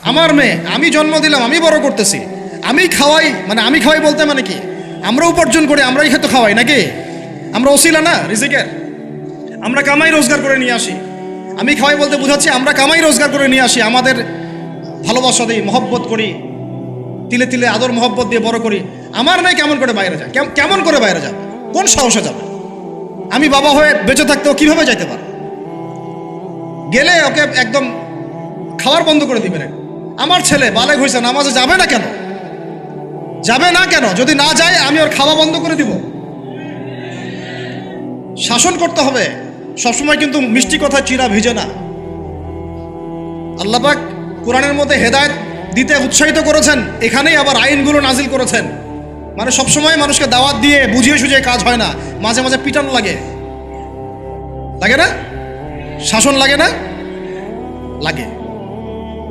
আমার মেয়ে, আমি জন্ম দিলাম, আমি বড় করতেছি, আমি খাওয়াই, মানে আমি খাওয়াই বলতে মানে কি, আমরা উপার্জন করি, আমরাই খেতে খাওয়াই নাকি? আমরা ওসিলা না রিজিকের, আমরা কামাই রোজগার করে নিয়ে আসি। আমি খাওয়াই বলতে বুঝাচ্ছি আমরা কামাই রোজগার করে নিয়ে আসি, আমাদের ভালোবাসা দিই, মহব্বত করি, তিলে তিলে আদর মহব্বত দিয়ে বড় করি। আমার মেয়ে কেমন করে বাইরে যায়? কেমন করে বাইরে যাবে? কোন সাহসে যাবে? আমি বাবা হয়ে বেঁচে থাকতেও কিভাবে যাইতে পারে? গেলে ওকে একদম খাওয়ার বন্ধ করে দিবেন। আমার ছেলে বালেগ হয়েছে, নামাজে যাবে না কেন? যাবে না কেন? যদি না যায় আমি ওর খাওয়া বন্ধ করে দিব। শাসন করতে হবে সবসময়, কিন্তু মিষ্টি কথা চিরা ভিজে না। আল্লাহ পাক কোরআনের মধ্যে হেদায়েত দিতে উৎসাহিত করেছেন, এখানেই আবার আইনগুলো নাজিল করেছেন। মানে সবসময় মানুষকে দাওয়াত দিয়ে বুঝিয়ে সুঝিয়ে কাজ হয় না, মাঝে মাঝে পিটানো লাগে, লাগে না? শাসন লাগে না? লাগে।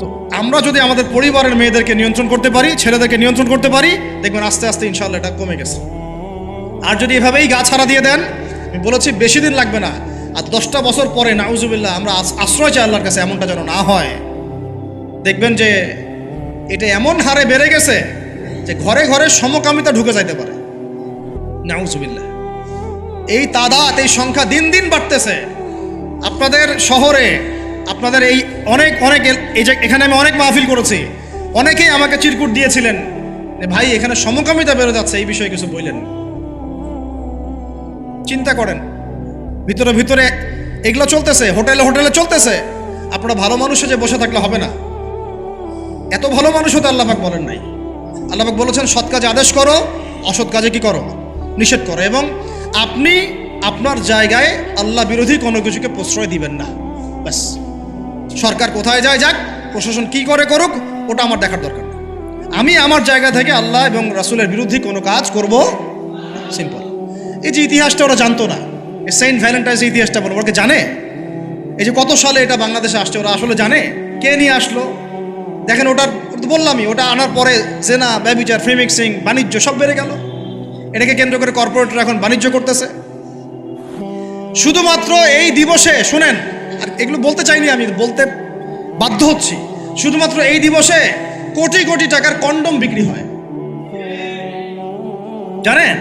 তো আমরা যদি আমাদের পরিবারের মেয়েদেরকে নিয়ন্ত্রণ করতে পারি, ছেলেদেরকে নিয়ন্ত্রণ করতে পারি, দেখবেন আস্তে আস্তে ইনশাআল্লাহ এটা কমে গেছে। আর যদি এভাবেই গা ছাড়া দিয়ে দেন, আমি বলেছি বেশি দিন লাগবে না, আর 10টা বছর পরে নাউজুবিল্লাহ আমরা আশ্রয় চাই আল্লাহর কাছে, এমনটা যেন না হয়। দেখবেন যে এটা এমন হারে বেড়ে গেছে যে ঘরে ঘরে সমকামিতা ঢুকে যাইতে পারে। নাউজুবিল্লাহ, এই তাদাত, এই সংখ্যা দিন দিন বাড়তেছে। আপনাদের শহরে, আপনাদের এই অনেক অনেক এই যে এখানে আমি অনেক মাহফিল করেছি, অনেকেই আমাকে চিরকুট দিয়েছিলেন যে ভাই এখানে সমকামিতা বেড়ে যাচ্ছে, এই বিষয়ে কিছু বললেন। চিন্তা করেন, ভিতরে ভিতরে এগুলো চলতেছে, হোটেলে হোটেলে চলতেছে। আপনারা ভালো মানুষে যে বসে থাকলে হবে না। এত ভালো মানুষ হতে আল্লাহ পাক বলেন নাই। আল্লাহ পাক বলেছেন সৎ কাজে আদেশ করো, অসৎ কাজে কি করো? নিষেধ করো। এবং আপনি আপনার জায়গায় আল্লাহ বিরোধী কোনো কিছুকে প্রশ্রয় দিবেন না। ব্যাস, সরকার কোথায় যায় যাক, প্রশাসন কি করে করুক, ওটা আমার দেখার দরকার নেই। আমি আমার জায়গা থেকে আল্লাহ এবং রাসূলের বিরোধী কোনো কাজ করব। সিম্পল। এই যে ইতিহাসটা ওরা জানতো না, এই সেন্ট ভ্যালেন্টাইন্স ইতিহাসটা বলো, ওরা জানে? এই যে কত সালে এটা বাংলাদেশে আসছে, ওরা আসলে জানে? কে নিয়ে আসলো? দেখেন, ওটার বললামই, ওটা আনার পরে জেনা, ব্যভিচার, ফ্রি মিক্সিং, বাণিজ্য সব বেড়ে গেল। এটাকে কেন্দ্র করে কর্পোরেটরা এখন বাণিজ্য করতেছে। শুধুমাত্র এই দিবসে, শুনেন, আর এগুলো বলতে চাইনি, আমি বলতে বাধ্য হচ্ছি, শুধুমাত্র এই দিবসে কোটি কোটি টাকার কন্ডম বিক্রি হয়, জানেন?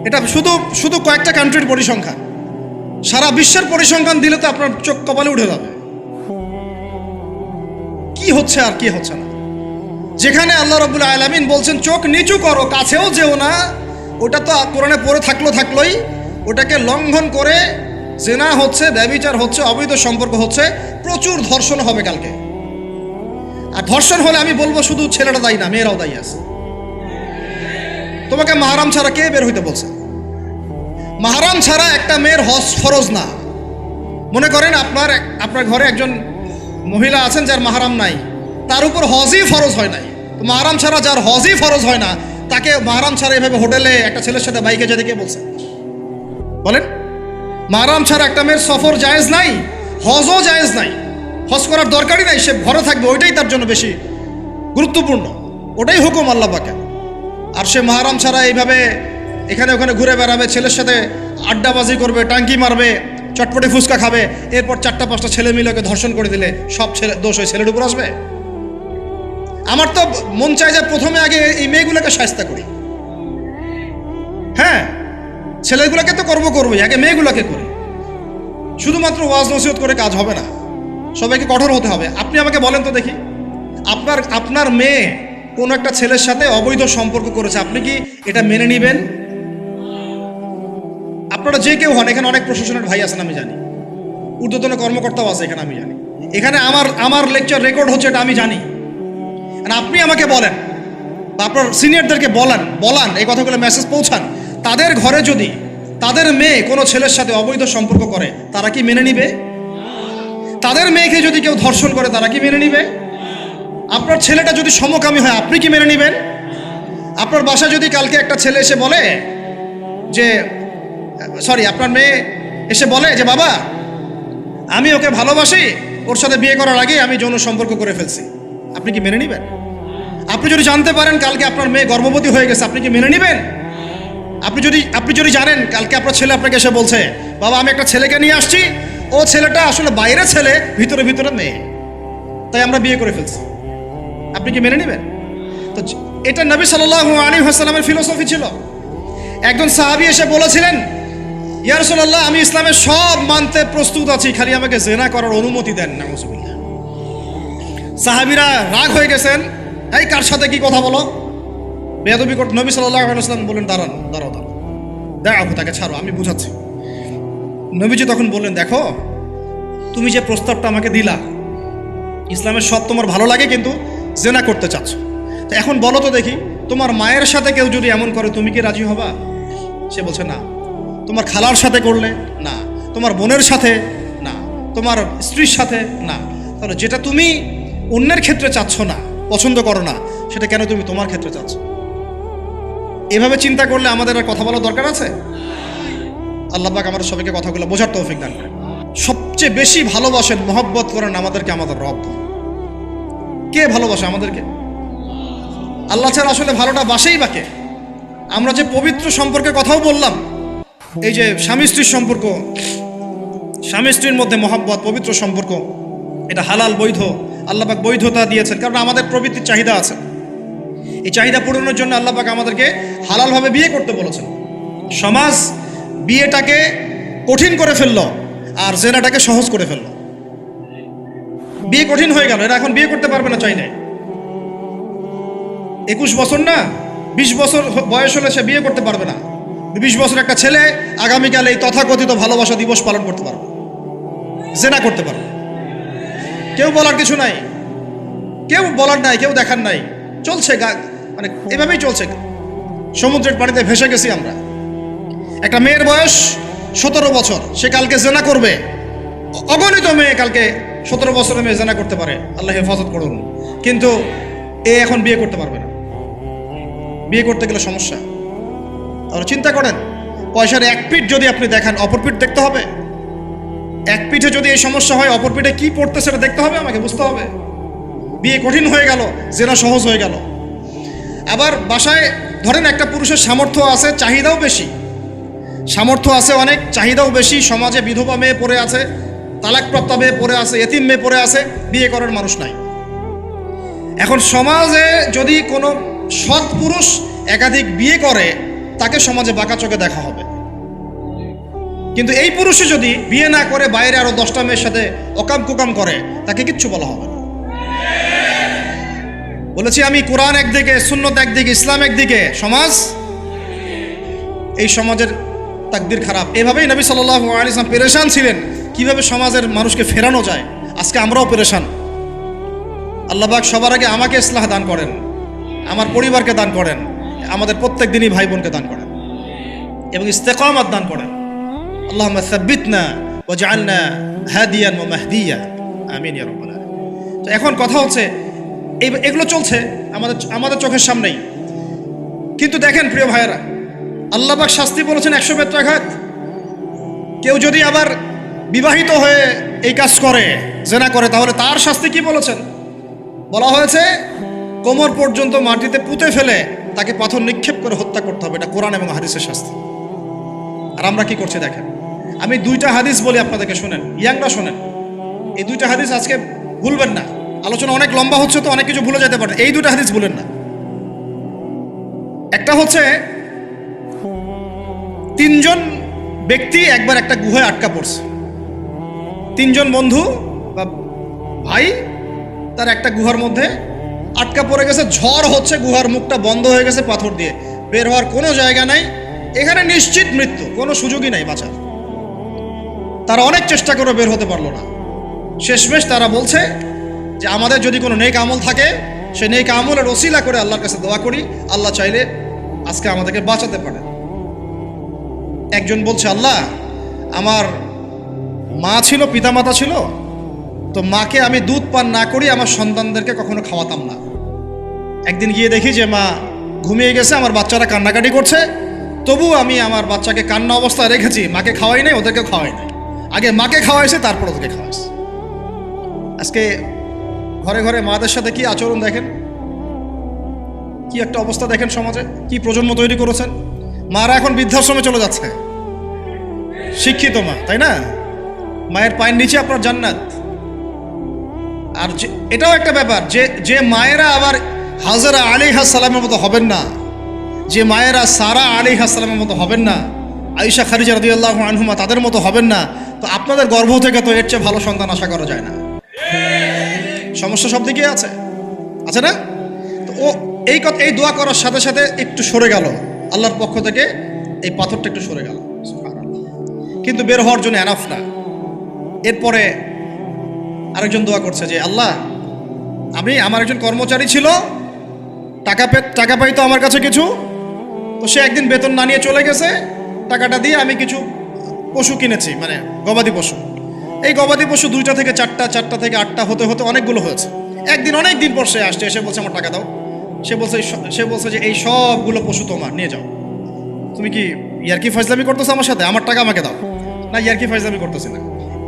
এটা শুধু শুধু কয়েকটা কান্ট্রির পরিসংখ্যান। সারা বিশ্বের পরিসংখ্যান দিলে তো আপনার চোখ কপালে উঠে যাবে। কি হচ্ছে আর কি হচ্ছে না। যেখানে আল্লাহ রাব্বুল আলামিন বলছেন চোখ নিচু করো, কাছেও যেও না, ওটা তো কোরআনে পড়ে থাকলোই, ওটাকে লঙ্ঘন করে জেনা হচ্ছে, ব্যভিচার হচ্ছে, অবৈধ সম্পর্ক হচ্ছে, প্রচুর ধর্ষণ হবে কালকে। আর ধর্ষণ হলে আমি বলবো শুধু ছেলেটা দায়ী না, মেয়েরাও দায়ী আছে। তোমাকে মাহরাম ছাড়া কে বের হইতে বলছে? মাহরাম ছাড়া একটা মেয়ের হজ ফরজ না। মনে করেন আপনার ঘরে একজন মহিলা আছেন যার মাহরাম নাই, তার উপর হজই ফরজ হয় নাই। তো মাহরাম ছাড়া যার হজই ফরজ হয় না, তাকে মাহরাম ছাড়া এভাবে হোটেলে একটা ছেলের সাথে বাইকে যেতে কে বলছে? বলেন, মাহরাম ছাড়া একটা মেয়ের সফর জায়েজ নাই, হজও জায়েজ নাই, হজ করার দরকারই নাই, সে ঘরে থাকবে, ওইটাই তার জন্য বেশি গুরুত্বপূর্ণ, ওটাই হুকুম আল্লাহ পাকের। আর সে মাহরাম ছাড়া এইভাবে এখানে ওখানে ঘুরে বেড়াবে, ছেলের সাথে আড্ডাবাজি করবে, টাঙ্কি মারবে, চটপটে ফুচকা খাবে, এরপর 4টা-5টা ছেলে মিলে ওকে ধর্ষণ করে দিলে সব দোষ ওই ছেলের উপর আসবে? আমার তো মন চায় যে প্রথমে আগে এই মেয়েগুলোকে শায়েস্তা করি। হ্যাঁ, ছেলেগুলোকে তো করবোই, আগে মেয়েগুলোকে করি। শুধুমাত্র ওয়াজ নসিহত করে কাজ হবে না, সবাইকে কঠোর হতে হবে। আপনি আমাকে বলেন তো দেখি, আপনার মেয়ে কোনো একটা ছেলের সাথে অবৈধ সম্পর্ক করেছে, আপনি কি এটা মেনে নিবেন? আপনারা যে কেউ হন, এখানে অনেক প্রশাসনের ভাই আছেন আমি জানি, ঊর্ধ্বতন কর্মকর্তাও আছে এখানে আমি জানি, এখানে আমার লেকচার রেকর্ড হচ্ছে এটা আমি জানি। আপনি আমাকে বলেন বা আপনার সিনিয়রদেরকে বলান, এই কথাগুলো মেসেজ পৌঁছান, তাদের ঘরে যদি তাদের মেয়ে কোনো ছেলের সাথে অবৈধ সম্পর্ক করে, তারা কি মেনে নিবে? তাদের মেয়েকে যদি কেউ ধর্ষণ করে, তারা কি মেনে নিবে? আপনার ছেলেটা যদি সমকামী হয়, আপনি কি মেনে নিবেন? আপনার বাসায় যদি কালকে একটা ছেলে এসে বলে যে আপনার মেয়ে এসে বলে যে বাবা আমি ওকে ভালোবাসি, ওর সাথে বিয়ে করার আগে আমি যৌন সম্পর্ক করে ফেলছি, আপনি কি মেনে নিবেন? আপনি যদি জানতে পারেন কালকে আপনার মেয়ে গর্ভবতী হয়ে গেছে, আপনি কি মেনে নিবেন? আপনি যদি জানেন কালকে আপনার ছেলে আপনাকে এসে বলছে বাবা আমি একটা ছেলেকে নিয়ে আসছি, ও ছেলেটা আসলে বাইরে ছেলে, ভিতরে ভিতরে মেয়ে, তাই আমরা বিয়ে করে ফেলছি। আপনি কি মেনে নেবেন? তো এটা নবী সাল্লাল্লাহু আলাইহি ওয়াসাল্লামের ফিলোসফি ছিল। একজন সাহাবী এসে বলেছিলেন, ইয়া রাসূলুল্লাহ, আমি ইসলামের সব মানতে প্রস্তুত আছি, খালি আমাকে জিনা করার অনুমতি দেন। নাউযুবিল্লাহ। সাহাবীরা রাগ হয়ে গেছেন, এই কার সাথে কি কথা বলো, বেয়াদবি করতে। নবী সাল্লাল্লাহু আলাইহি ওয়াসাল্লাম বললেন, দাঁড়াও, দেখো তাকে ছাড়ো, আমি বুঝাচ্ছি। নবীজি তখন বললেন, দেখো, তুমি যে প্রস্তাবটা আমাকে দিলা, ইসলামের সব তোমার ভালো লাগে, কিন্তু জেনা করতে চাচ্ছ। তো এখন বলো তো দেখি, তোমার মায়ের সাথে কেউ যদি এমন করে, তুমি কি রাজি হবা? সে বলছে না। তোমার খালার সাথে করলে না, তোমার বোনের সাথে না, তোমার স্ত্রীর সাথে না। তাহলে যেটা তুমি অন্যের ক্ষেত্রে চাচ্ছ না, পছন্দ করো না, সেটা কেন তুমি তোমার ক্ষেত্রে চাচ্ছ? এভাবে চিন্তা করলে আমাদের আর কথা বলার দরকার আছে? আল্লাহ পাক আমাদের সবাইকে কথাগুলো বোঝার তৌফিক দান করেন। সবচেয়ে বেশি ভালোবাসেন, মহব্বত করেন আমাদেরকে আমাদের রব। কে ভালোবাসে আমাদেরকে? আল্লাহ ছাড়া আসলে ভালোটা বাসেই বাকে। আমরা যে পবিত্র সম্পর্কের কথাও বললাম, এই যে স্বামী স্ত্রীর সম্পর্ক, স্বামী স্ত্রীর মধ্যে মহব্বত, পবিত্র সম্পর্ক, এটা হালাল, বৈধ। আল্লাহ পাক বৈধতা দিয়েছেন, কারণ আমাদের প্রবৃত্তির চাহিদা আছে। এই চাহিদা পূরণের জন্য আল্লাহ পাক আমাদেরকে হালালভাবে বিয়ে করতে বলেছেন। সমাজ বিয়েটাকে কঠিন করে ফেললো আর জেনাটাকে সহজ করে ফেললো। বিয়ে কঠিন হয়ে গেল, এরা এখন বিয়ে করতে পারবে না চাইলে। 21 বছর না, 20 বছর বয়স হলে সে বিয়ে করতে পারবে না। 20 বছর একটা ছেলে আগামীকাল এই তথাকথিত ভালোবাসা দিবস পালন করতে পারবে, জেনা করতে পারবে। কেউ বলার কিছু নাই, কেউ বলার নাই, কেউ দেখার নাই। চলছে, মানে এভাবেই চলছে। সমুদ্রের পানিতে ভেসে গেছি আমরা। একটা মেয়ের বয়স 17 বছর, সে কালকে জেনা করবে। অগণিত মেয়ে কালকে 17 বছরের মেয়ে জেনা করতে পারে, আল্লাহ হেফাজত করুন। কিন্তু এ এখন বিয়ে করতে পারবে না। বিয়ে করতে গেলে সমস্যা। তাহলে চিন্তা করেন, পয়সার এক পিঠ যদি আপনি দেখান, অপর পিঠ দেখতে হবে। এক পিঠে যদি এই সমস্যা হয়, অপর পিঠে কি পড়তে সেটা দেখতে হবে, আমাকে বুঝতে হবে। বিয়ে কঠিন হয়ে গেল, জেনা সহজ হয়ে গেল। আবার বাসায় ধরেন একটা পুরুষের সামর্থ্য আছে, চাহিদাও বেশি, সামর্থ্য আছে অনেক, চাহিদাও বেশি। সমাজে বিধবা মেয়ে পড়ে আছে, তালাকপ্রাপ্ত মেয়ে পড়ে আছে, এতিম মেয়ে পড়ে আছে, বিয়ে করার মানুষ নাই। এখন সমাজে যদি কোনো সৎ পুরুষ একাধিক বিয়ে করে, তাকে সমাজে বাঁকা চোখে দেখা হবে। কিন্তু এই পুরুষে যদি বিয়ে না করে, বাইরে আরো 10টা মেয়ের সাথে অকাম কুকাম করে, তাকে কিচ্ছু বলা হবে না। বলেছি আমি, কোরআন একদিকে, সুন্নত একদিকে, ইসলাম একদিকে, সমাজ, এই সমাজের তাকদির খারাপ। এভাবেই নবী সাল্লাল্লাহু আলাইহি ওয়াসাল্লাম পেরেশান ছিলেন, কিভাবে সমাজের মানুষকে ফেরানো যায়। আজকে আমরাও পেরেশান। আল্লাহ পাক সবার আগে আমাকে ইসলাহ দান করেন, আমার পরিবারকে দান করেন, আমাদের প্রত্যেক দিনই ভাই বোনকে দান করেন এবং ইস্তেকামাত দান করেন। আল্লাহুম্মা সাব্বিতনা ওয়াজআলনা হাদিয়ান ওয়া মাহদিয়া, আমিন ইয়া রাব্বাল আলামিন। তো এখন কথা হচ্ছে, এগুলো চলছে আমাদের চোখের সামনেই। কিন্তু দেখেন প্রিয় ভাইয়েরা, আল্লাহ পাক শাস্তি বলেছেন 100 বেত্রাঘাত। কেউ যদি আবার বিবাহিত হয়ে এই কাজ করে, জেনা করে, তাহলে তার শাস্তি কি বলেছেন? বলা হয়েছে কোমর পর্যন্ত মাটিতে পুঁতে ফেলে তাকে পাথর নিক্ষেপ করে হত্যা করতে হবে। এটা কোরআন এবং হাদিসের শাস্তি। আর আমরা কি করছি দেখেন। আমি 2টা হাদিস বলি আপনাদেরকে, শোনেন, ইয়াংরা শোনেন। এই 2টা হাদিস আজকে ভুলবেন না। আলোচনা অনেক লম্বা হচ্ছে, তো অনেক কিছু ভুলে যেতে পারে। এই 2টা হাদিস ভুলেন না। একটা হচ্ছে 3 জন ব্যক্তি একবার একটা গুহায় আটকা পড়ছে। 3 জন বন্ধু বা ভাই, তার একটা গুহার মধ্যে আটকা পড়ে গেছে। ঝড় হচ্ছে, গুহার মুখটা বন্ধ হয়ে গেছে পাথর দিয়ে, বের হওয়ার কোনো জায়গা নাই। এখানে নিশ্চিত মৃত্যু, কোনো সুযোগই নাই বাঁচার। তারা অনেক চেষ্টা করে বের হতে পারলো না। শেষমেশ তারা বলছে যে আমাদের যদি কোনো নেক আমল থাকে, সেই নেক আমলের ওসিলা করে আল্লাহর কাছে দোয়া করি, আল্লাহ চাইলে আজকে আমাদেরকে বাঁচাতে পারে। একজন বলছে, আল্লাহ, আমার মা ছিল, পিতামাতা ছিল, তো মাকে আমি দুধ পান না করি আমার সন্তানদেরকে কখনো খাওয়াতাম না। একদিন গিয়ে দেখি যে মা ঘুমিয়ে গেছে, আমার বাচ্চারা কান্নাকাটি করছে, তবু আমি আমার বাচ্চাকে কান্না অবস্থায় রেখেছি, মাকে খাওয়াই নাই, ওদেরকে খাওয়াই নাই। আগে মাকে খাওয়াইছে, তারপর ওদেরকে খাওয়াইছে। আজকে ঘরে ঘরে মাদের সাথে কি আচরণ দেখেন, কি একটা অবস্থা দেখেন সমাজে, কি প্রজন্ম তৈরি করেছেন। মারা এখন বৃদ্ধাশ্রমে চলে যাচ্ছে। শিক্ষিত মা, তাই না? মায়ের পায়ের নিচে আপনার জান্নাত। আর এটাও একটা ব্যাপার যে যে মায়েরা আবার হাজরা আলাইহিস সালামের মতো হবেন না, যে মায়েরা সারা আলাইহিস সালামের মতো হবেন না, আয়েশা খাদিজা রাদিয়াল্লাহু আনহুমা তাদের মতো হবেন না, তো আপনাদের গর্ভ থেকে তো এর চেয়ে ভালো সন্তান আশা করা যায় না। সমস্যা সব দিকে আছে না? তো ও এই দোয়া করার সাথে সাথে একটু সরে গেল, আল্লাহর পক্ষ থেকে এই পাথরটা একটু সরে গেল, কিন্তু বের হওয়ার জন্য এনাফ না। এরপরে আরেকজন দোয়া করছে যে আল্লাহ, আমার একজন কর্মচারী ছিল, টাকা পাইতো আমার কাছে কিছু, তো সে একদিন বেতন না নিয়ে চলে গেছে, টাকাটা দিয়ে আমি কিছু পশু কিনেছি, মানে গবাদি পশু। এই গবাদি পশু 2টা থেকে 4টা, 4টা থেকে 8টা হতে হতে অনেকগুলো হয়েছে। অনেক দিন পর সে আসছে, এসে বলছে আমার টাকা দাও। সে বলছে যে এই সবগুলো পশু তোমার, নিয়ে যাও। তুমি কি ইয়ার্কি ফাজলামি করতেছো আমার সাথে? আমার টাকা আমাকে দাও। না, ইয়ার্কি ফাজলামি করতেছি না,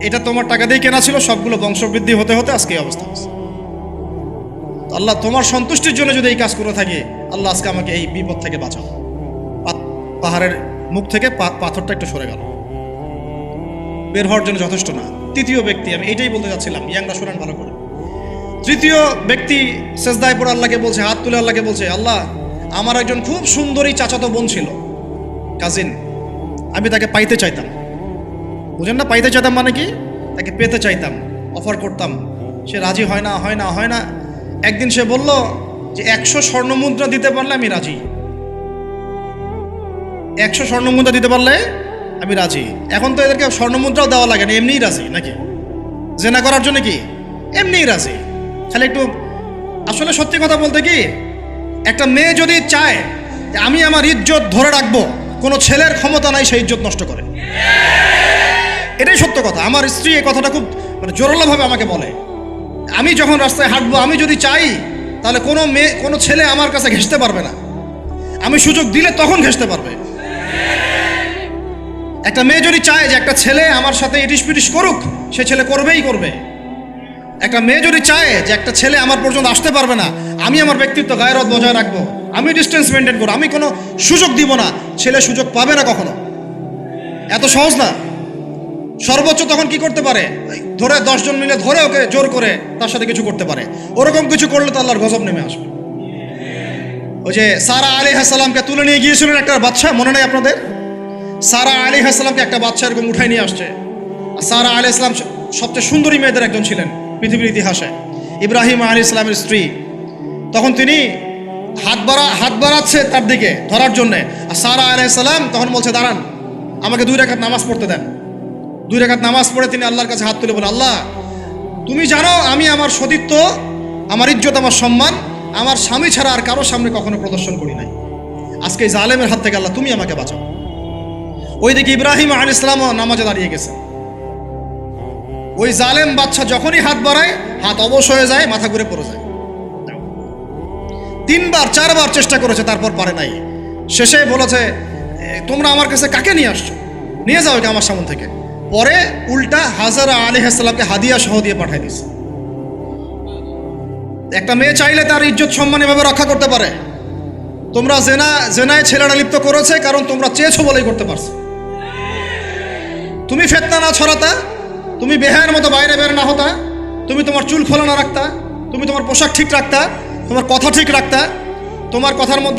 এটা তোমার টাকা দিয়ে কেনা ছিল, সবগুলো বংশবৃদ্ধি হতে হতে আজকে এই অবস্থা হচ্ছে। আল্লাহ, তোমার সন্তুষ্টির জন্য যদি এই কাজ করে থাকি, আল্লাহ আজকে আমাকে এই বিপদ থেকে বাঁচাও। পাহাড়ের মুখ থেকে পাথরটা একটু সরে গেল, বের হওয়ার জন্য যথেষ্ট না। তৃতীয় ব্যক্তি, আমি এইটাই বলতে যাচ্ছিলাম, ইয়াংরা শোনেন ভালো করে। তৃতীয় ব্যক্তি সেজদায় পড়ে আল্লাহকে বলছে, হাত তুলে আল্লাহকে বলছে, আল্লাহ, আমার একজন খুব সুন্দরী চাচাতো বোন ছিল, কাজিন, আমি তাকে পাইতে চাইতাম। বুঝেন না? পাইতে চাইতাম মানে কি? তাকে পেতে চাইতাম, অফার করতাম, সে রাজি হয় না। একদিন সে বলল যে 100 স্বর্ণমুদ্রা দিতে পারলে আমি রাজি, 100 স্বর্ণমুদ্রা দিতে পারলে আমি রাজি। এখন তো এদেরকে স্বর্ণমুদ্রাও দেওয়া লাগে না, এমনিই রাজি নাকি? জেনা করার জন্য কি এমনিই রাজি? খালি একটু, আসলে সত্যি কথা বলতে কি, একটা মেয়ে যদি চায় যে আমি আমার ইজ্জত ধরে রাখবো, কোনো ছেলের ক্ষমতা নাই সেই ইজ্জত নষ্ট করে। এটাই সত্য কথা। আমার স্ত্রী এই কথাটা খুব জোরালোভাবে আমাকে বলে, আমি যখন রাস্তায় হাঁটবো, আমি যদি চাই, তাহলে কোনো ছেলে আমার কাছে ঘেঁষতে পারবে না, আমি সুযোগ দিলে তখন ঘেঁষতে পারবে। একটা মেয়ে যদি চায় যে একটা ছেলে আমার সাথে ইটিস পিটিস করুক, সে ছেলে করবেই করবে। একটা মেয়ে যদি চায় যে একটা ছেলে আমার পর্যন্ত আসতে পারবে না, আমি আমার ব্যক্তিত্ব গায়রত বজায় রাখবো, আমি ডিস্টেন্স মেনটেন করবো, আমি কোনো সুযোগ দিব না, ছেলে সুযোগ পাবে না কখনো। এত সহজ না। সর্বোচ্চ তখন কি করতে পারে, ধরে 10 জন মিলে ধরে ওকে জোর করে তার সাথে কিছু করতে পারে। ওরকম কিছু করলে তো আল্লাহর গজব নেমে আসবে। ওই যে সারা আলাইহিস সালামকে তুলে নিয়ে গিয়েছিলেন একটা বাদশা, মনে নেই আপনাদের? সারা আলাইহিস সালামকে একটা বাদশা এরকম উঠাই নিয়ে আসছে। সারা আলাইহিস সালাম সবচেয়ে সুন্দরী মেয়েদের একজন ছিলেন পৃথিবীর ইতিহাসে, ইব্রাহিম আলাইহিস সালামের স্ত্রী। তখন তিনি হাত বাড়াচ্ছে তার দিকে ধরার জন্যে, আর সারা আলাইহিস সালাম তখন বলছে, দাঁড়ান, আমাকে 2 রাকাত নামাজ পড়তে দেন। 2 রাকাত নামাজ পড়ে তিনি আল্লাহর কাছে হাত তুলে বলে, আল্লাহ, তুমি জানো আমি আমার সতীত্ব, আমার ইজ্জত, আমার সম্মান আমার স্বামী ছাড়া আর কারোর সামনে কখনো প্রদর্শন করি নাই। আজকে এই জালেমের হাত থেকে আল্লাহ তুমি আমাকে বাঁচাও। ওইদিকে ইব্রাহিম আলাইহিস সালামও নামাজে দাঁড়িয়ে গেছে। ওই জালেম বাদশা যখনই হাত বাড়ায়, হাত অবশ হয়ে যায়, মাথা ঘুরে পড়ে যায়। 3বার 4বার চেষ্টা করেছে, তারপর পারে নাই। শেষে বলেছে, তোমরা আমার কাছে কাকে নিয়ে আসছো, নিয়ে যাও একে আমার সামনে থেকে। পরে উল্টা হাজরা আলাইহিস সালামকে হাদিয়া সহ দিয়ে পাঠিয়ে দিয়েছে। একটা মেয়ে চাইলে তার ইজ্জত সম্মান এভাবে রক্ষা করতে পারে। তোমরা জেনায় ছেলেরা লিপ্ত করেছে, কারণ তোমরা চেয়েছো বলেই করতে পারছো। তুমি ফিতনা না ছড়াতা, তুমি বেহায়ের মতো বাইরে বের না হতা, তুমি তোমার চুল খোলা না রাখতা, তুমি তোমার পোশাক ঠিক রাখতা, তোমার কথা ঠিক রাখতা, তোমার কথার মধ্যে